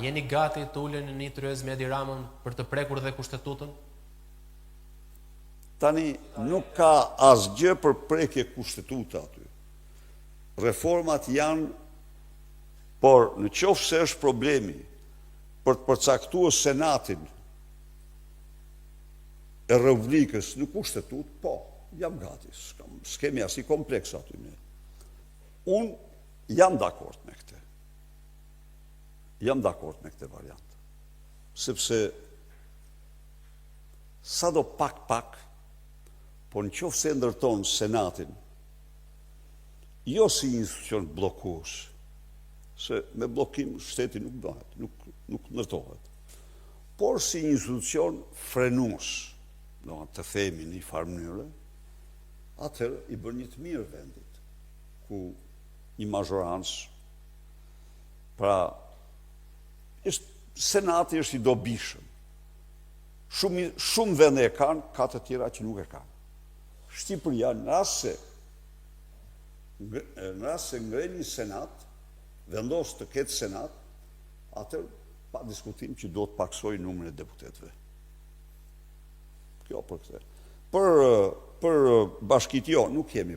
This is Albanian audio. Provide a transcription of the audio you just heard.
jeni gati të uleni në një tryezë me Edi Ramën për të prekur dhe kushtetutën? Tani nuk ka asgjë për prekje kushtetuta aty. Reformat janë, por në qoftë se është problemi për të përcaktuar senatin e Republikës në kushtetut, po, jam gati, s'kemi asnjë kompleks aty ne. Unë jam dakord me këtë. Jam dakord me këtë variant. Sepse sa do pak, po në qoftë se ndërton senatin, jo si institucion bllokues, se me bllokim shteti nuk bëhet, nuk ndërtohet, por si institucion frenues, të themi në një farë mënyrë, atëherë i bën një të mirë vendit, ku një mazhorancë, pra, senati është i dobishëm. Shumë vende e kanë, ka të tjera që nuk e kanë. Shqipëria në rast se ngren një senat, vendos të ketë senat, atëherë pa diskutim që do të paksoj numrin e deputetëve. Kjo për këtë. Për bashkitë jo, nuk kemi